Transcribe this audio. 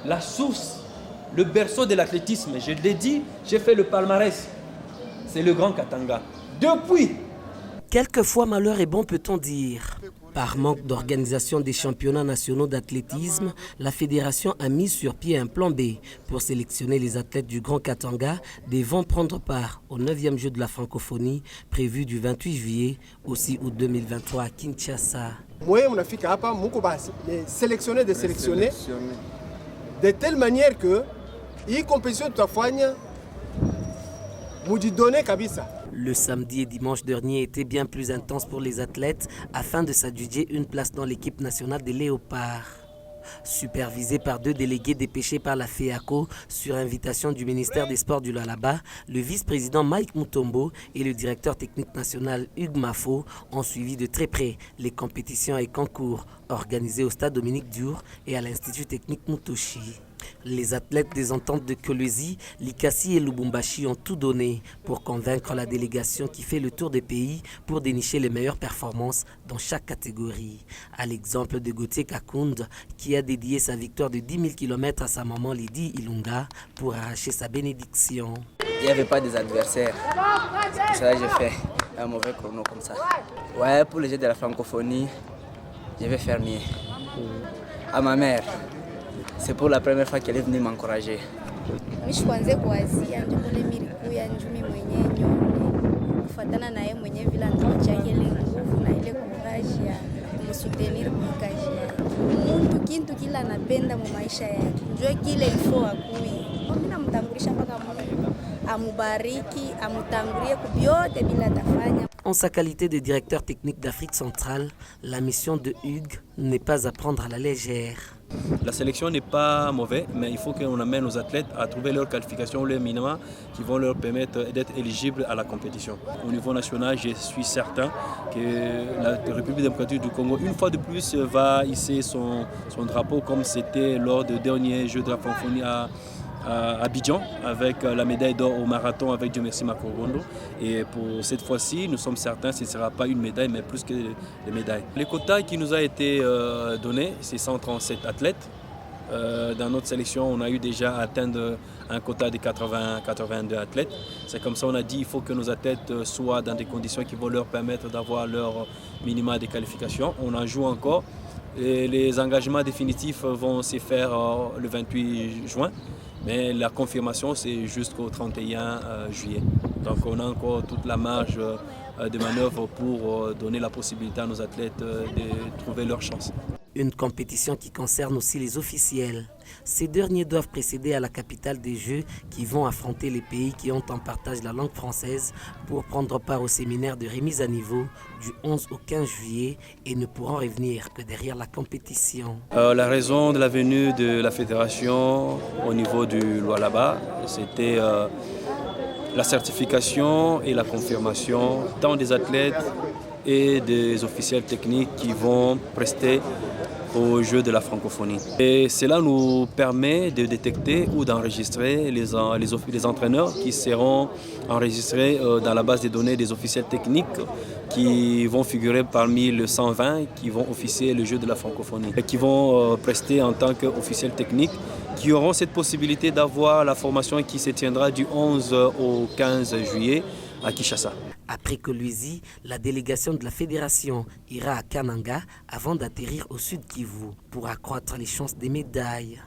la source, le berceau de l'athlétisme. Je l'ai dit, j'ai fait le palmarès. C'est le Grand Katanga. Depuis. Quelquefois malheur est bon, peut-on dire. Par manque d'organisation des championnats nationaux d'athlétisme, la fédération a mis sur pied un plan B pour sélectionner les athlètes du Grand Katanga devant prendre part au 9e jeu de la francophonie prévu du 28 juillet au 6 août 2023 à Kinshasa. Moi, on a fait sélectionner de telle manière que les compétitions de donner kabisa. Le samedi et dimanche dernier étaient bien plus intenses pour les athlètes afin de s'adjuger une place dans l'équipe nationale des Léopards. Supervisé par 2 délégués dépêchés par la FEACO sur invitation du ministère des Sports du Lualaba, le vice-président Mike Mutombo et le directeur technique national Hugues Mafo ont suivi de très près les compétitions et concours organisés au stade Dominique Diour et à l'Institut technique Mutoshi. Les athlètes des ententes de Kolwezi, Likasi et Lubumbashi ont tout donné pour convaincre la délégation qui fait le tour des pays pour dénicher les meilleures performances dans chaque catégorie. À l'exemple de Gauthier Kakund qui a dédié sa victoire de 10 000 km à sa maman Lydie Ilunga pour arracher sa bénédiction. Il n'y avait pas des adversaires, c'est pour ça que j'ai fait un mauvais chrono comme ça. Ouais, pour les jeux de la francophonie, je vais faire mieux. À ma mère. C'est pour la première fois qu'elle est venue m'encourager. En sa qualité de directeur technique d'Afrique centrale, la mission de Hugues n'est pas à prendre à la légère. La sélection n'est pas mauvaise, mais il faut qu'on amène nos athlètes à trouver leur qualification, leur minima, qui vont leur permettre d'être éligibles à la compétition. Au niveau national, je suis certain que la République démocratique du Congo, une fois de plus, va hisser son drapeau comme c'était lors des derniers Jeux de la francophonie à Abidjan, avec la médaille d'or au marathon avec Dieu merci Makorondo. Et pour cette fois-ci, nous sommes certains que ce ne sera pas une médaille, mais plus que des médailles. Les quotas qui nous a été donnés, c'est 137 athlètes. Dans notre sélection, on a eu déjà atteint un quota de 82 athlètes. C'est comme ça, on a dit qu'il faut que nos athlètes soient dans des conditions qui vont leur permettre d'avoir leur minima de qualification. On en joue encore. Et les engagements définitifs vont se faire le 28 juin. Mais la confirmation, c'est jusqu'au 31 juillet. Donc on a encore toute la marge de manœuvre pour donner la possibilité à nos athlètes de trouver leur chance. Une compétition qui concerne aussi les officiels. Ces derniers doivent précéder à la capitale des Jeux qui vont affronter les pays qui ont en partage la langue française pour prendre part au séminaire de remise à niveau du 11 au 15 juillet et ne pourront revenir que derrière la compétition. La raison de la venue de la fédération au niveau du Lualaba, c'était la certification et la confirmation tant des athlètes et des officiels techniques qui vont prester aux Jeux de la francophonie. Et cela nous permet de détecter ou d'enregistrer les entraîneurs qui seront enregistrés dans la base des données des officiels techniques qui vont figurer parmi les 120 qui vont officier le Jeu de la francophonie et qui vont prester en tant qu'officiels techniques qui auront cette possibilité d'avoir la formation qui se tiendra du 11 au 15 juillet à Kinshasa. Après Kolwezi, la délégation de la fédération ira à Kananga avant d'atterrir au Sud Kivu pour accroître les chances des médailles.